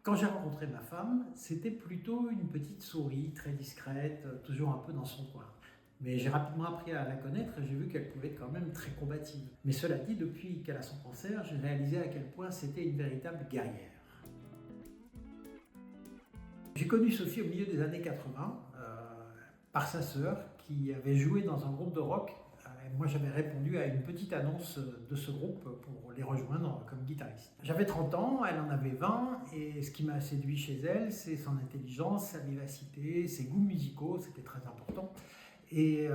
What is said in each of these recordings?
Quand j'ai rencontré ma femme, c'était plutôt une petite souris, très discrète, toujours un peu dans son coin. Mais j'ai rapidement appris à la connaître et j'ai vu qu'elle pouvait être quand même très combative. Mais cela dit, depuis qu'elle a son cancer, j'ai réalisé à quel point c'était une véritable guerrière. J'ai connu Sophie au milieu des années 80 par sa sœur qui avait joué dans un groupe de rock. Et moi, j'avais répondu à une petite annonce de ce groupe pour les rejoindre comme guitariste. J'avais 30 ans, elle en avait 20, et ce qui m'a séduit chez elle, c'est son intelligence, sa vivacité, ses goûts musicaux, c'était très important, et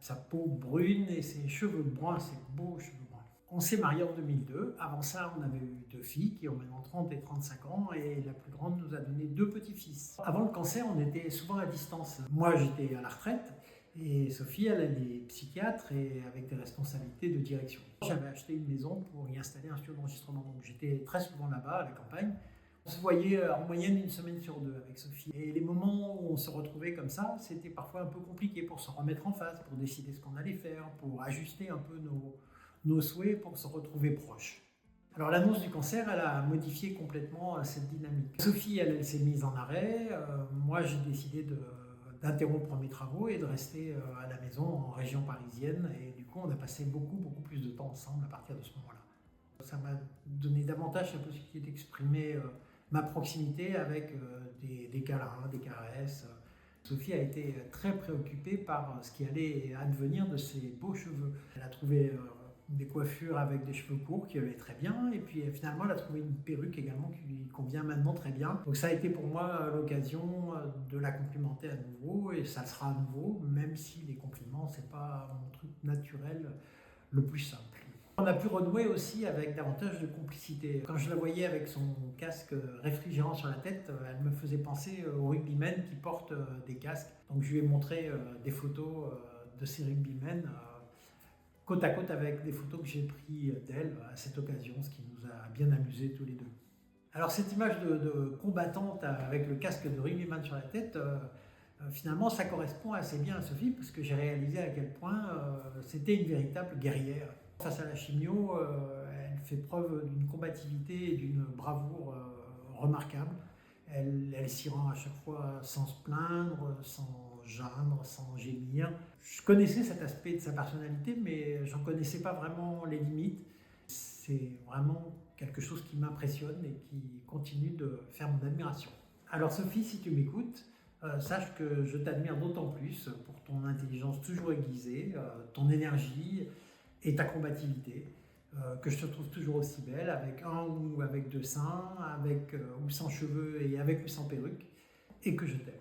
sa peau brune et ses cheveux bruns, ses beaux cheveux bruns. On s'est mariés en 2002. Avant ça, on avait eu 2 filles qui ont maintenant 30 et 35 ans, et la plus grande nous a donné 2 petits-fils. Avant le cancer, on était souvent à distance. Moi, j'étais à la retraite, et Sophie, elle est psychiatre et avec des responsabilités de direction. J'avais acheté une maison pour y installer un studio d'enregistrement, donc j'étais très souvent là-bas, à la campagne. On se voyait en moyenne une semaine sur 2 avec Sophie. Et les moments où on se retrouvait comme ça, c'était parfois un peu compliqué pour se remettre en face, pour décider ce qu'on allait faire, pour ajuster un peu nos souhaits, pour se retrouver proches. Alors l'annonce du cancer, elle a modifié complètement cette dynamique. Sophie, elle s'est mise en arrêt. Moi, j'ai décidé d'interrompre mes travaux et de rester à la maison en région parisienne. Et du coup, on a passé beaucoup plus de temps ensemble à partir de ce moment-là. Ça m'a donné davantage la possibilité d'exprimer ma proximité avec des câlins, des caresses. Sophie a été très préoccupée par ce qui allait advenir de ses beaux cheveux. Elle a trouvé des coiffures avec des cheveux courts qui allaient très bien, et puis finalement elle a trouvé une perruque également qui lui convient maintenant très bien. Donc ça a été pour moi l'occasion de la complimenter à nouveau, et ça le sera à nouveau, même si les compliments c'est pas mon truc naturel le plus simple. On a pu renouer aussi avec davantage de complicité. Quand je la voyais avec son casque réfrigérant sur la tête, elle me faisait penser aux rugbymen qui portent des casques. Donc je lui ai montré des photos de ces rugbymen côte à côte avec des photos que j'ai prises d'elle à cette occasion, ce qui nous a bien amusés tous les deux. Alors cette image de combattante avec le casque de rugbyman sur la tête, finalement ça correspond assez bien à Sophie, parce que j'ai réalisé à quel point c'était une véritable guerrière. Face à la chimio, elle fait preuve d'une combativité et d'une bravoure remarquable. Elle s'y rend à chaque fois sans se plaindre, sans geindre, sans gémir. Je connaissais cet aspect de sa personnalité, mais j'en connaissais pas vraiment les limites. C'est vraiment quelque chose qui m'impressionne et qui continue de faire mon admiration. Alors Sophie, si tu m'écoutes, sache que je t'admire d'autant plus pour ton intelligence toujours aiguisée, ton énergie et ta combativité, que je te trouve toujours aussi belle, avec un ou avec 2 seins, avec ou sans cheveux et avec ou sans perruque, et que je t'aime.